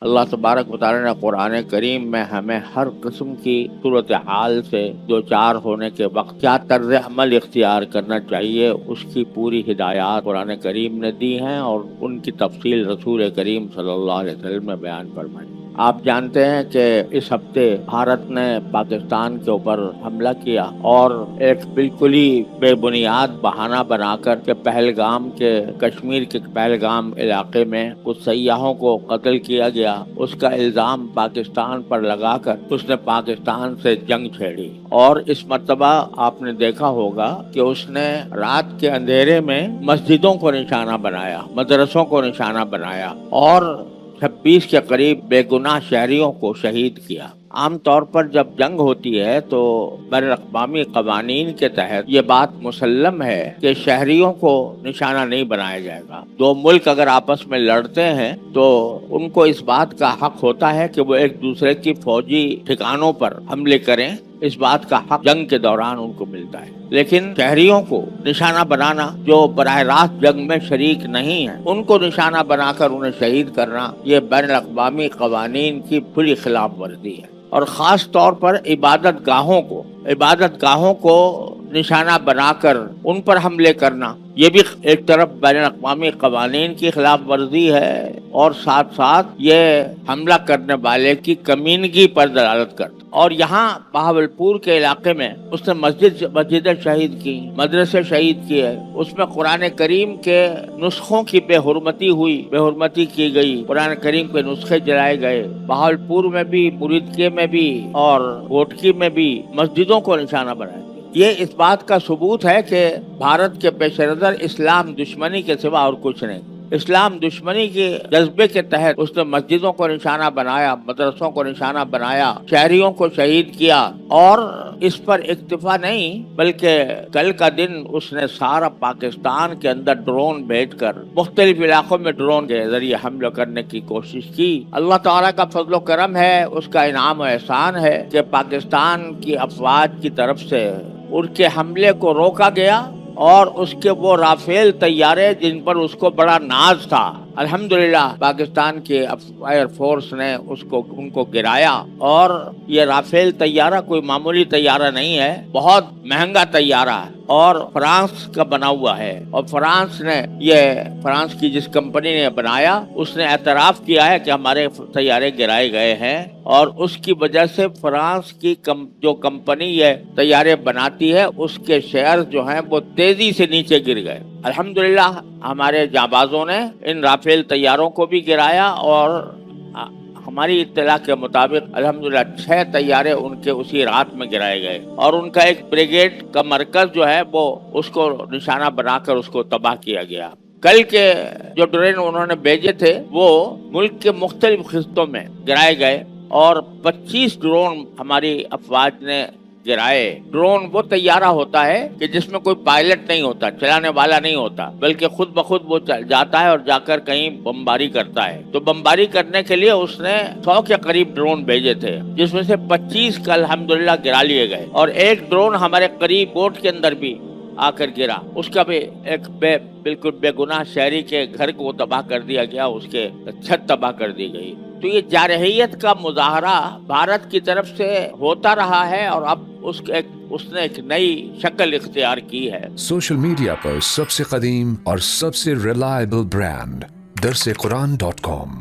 اللہ تبارک و تعالی نے قرآن کریم میں ہمیں ہر قسم کی صورتحال سے دو چار ہونے کے وقت کیا طرز عمل اختیار کرنا چاہیے اس کی پوری ہدایات قرآن کریم نے دی ہیں، اور ان کی تفصیل رسول کریم صلی اللہ علیہ وسلم نے بیان فرمائی۔ آپ جانتے ہیں کہ اس ہفتے بھارت نے پاکستان کے اوپر حملہ کیا اور ایک بالکل ہی بے بنیاد بہانہ بنا کر کہ پہلگام کے کشمیر کے پہلگام علاقے میں کچھ سیاحوں کو قتل کیا گیا، اس کا الزام پاکستان پر لگا کر اس نے پاکستان سے جنگ چھیڑی۔ اور اس مرتبہ آپ نے دیکھا ہوگا کہ اس نے رات کے اندھیرے میں مسجدوں کو نشانہ بنایا، مدرسوں کو نشانہ بنایا اور 26 کے قریب بے گناہ شہریوں کو شہید کیا۔ عام طور پر جب جنگ ہوتی ہے تو بین الاقوامی قوانین کے تحت یہ بات مسلم ہے کہ شہریوں کو نشانہ نہیں بنایا جائے گا۔ دو ملک اگر آپس میں لڑتے ہیں تو ان کو اس بات کا حق ہوتا ہے کہ وہ ایک دوسرے کی فوجی ٹھکانوں پر حملے کریں، اس بات کا حق جنگ کے دوران ان کو ملتا ہے۔ لیکن شہریوں کو نشانہ بنانا جو براہ راست جنگ میں شریک نہیں ہیں، ان کو نشانہ بنا کر انہیں شہید کرنا، یہ بین الاقوامی قوانین کی کھلی خلاف ورزی ہے۔ اور خاص طور پر عبادت گاہوں کو نشانہ بنا کر ان پر حملے کرنا، یہ بھی ایک طرف بین الاقوامی قوانین کی خلاف ورزی ہے اور ساتھ ساتھ یہ حملہ کرنے والے کی کمینگی پر دلالت کرتا۔ اور یہاں بہاولپور کے علاقے میں اس نے مسجدیں شہید کی، مدرسے شہید کیے، اس میں قرآن کریم کے نسخوں کی بے حرمتی کی گئی، قرآن کریم کے نسخے جلائے گئے۔ بہاولپور میں بھی، مریدکے میں بھی اور گوٹکی میں بھی مسجدوں کو نشانہ بنایا۔ یہ اس بات کا ثبوت ہے کہ بھارت کے پیش نظر اسلام دشمنی کے سوا اور کچھ نہیں۔ اسلام دشمنی کے جذبے کے تحت اس نے مسجدوں کو نشانہ بنایا، مدرسوں کو نشانہ بنایا، شہریوں کو شہید کیا، اور اس پر اکتفا نہیں بلکہ کل کا دن اس نے سارا پاکستان کے اندر ڈرون بھیج کر مختلف علاقوں میں ڈرون کے ذریعے حملہ کرنے کی کوشش کی۔ اللہ تعالیٰ کا فضل و کرم ہے، اس کا انعام و احسان ہے کہ پاکستان کی افواج کی طرف سے ان کے حملے کو روکا گیا، اور اس کے وہ رافیل طیارے جن پر اس کو بڑا ناز تھا، الحمدللہ پاکستان کے ایئر فورس نے ان کو گرایا۔ اور یہ رافیل طیارہ کوئی معمولی طیارہ نہیں ہے، بہت مہنگا طیارہ ہے اور فرانس کا بنا ہوا ہے، اور فرانس کی جس کمپنی نے بنایا اس نے اعتراف کیا ہے کہ ہمارے طیارے گرائے گئے ہیں، اور اس کی وجہ سے فرانس کی جو کمپنی یہ طیارے بناتی ہے اس کے شیئر جو ہیں وہ تیزی سے نیچے گر گئے۔ الحمدللہ ہمارے جانبازوں نے ان رافیل طیاروں کو بھی گرایا، اور ہماری اطلاع کے مطابق الحمدللہ 6 طیارے ان کے اسی رات میں گرائے گئے، اور ان کا ایک بریگیڈ کا مرکز جو ہے وہ اس کو نشانہ بنا کر اس کو تباہ کیا گیا۔ کل کے جو ڈرون انہوں نے بھیجے تھے وہ ملک کے مختلف خطوں میں گرائے گئے، اور 25 ڈرون ہماری افواج نے گرائے۔ ڈرون وہ طیارہ ہوتا ہے کہ جس میں کوئی پائلٹ نہیں ہوتا، چلانے والا نہیں ہوتا، بلکہ خود بخود وہ جاتا ہے اور جا کر کہیں بمباری کرتا ہے۔ تو بمباری کرنے کے لیے اس نے 100 کے قریب ڈرون بھیجے تھے، جس میں سے 25 کل الحمدللہ گرا لیے گئے، اور ایک ڈرون ہمارے قریب بوٹ کے اندر بھی آ کر گرا، اس کا بھی ایک بالکل بے گناہ شہری کے گھر کو تباہ کر دیا گیا، اس کے چھت تباہ کر دی گئی۔ تو یہ جارحیت کا مظاہرہ بھارت کی طرف سے ہوتا رہا ہے، اور اب اس نے ایک نئی شکل اختیار کی ہے۔ سوشل میڈیا پر سب سے قدیم اور سب سے ریلائبل برانڈ درسقرآن.com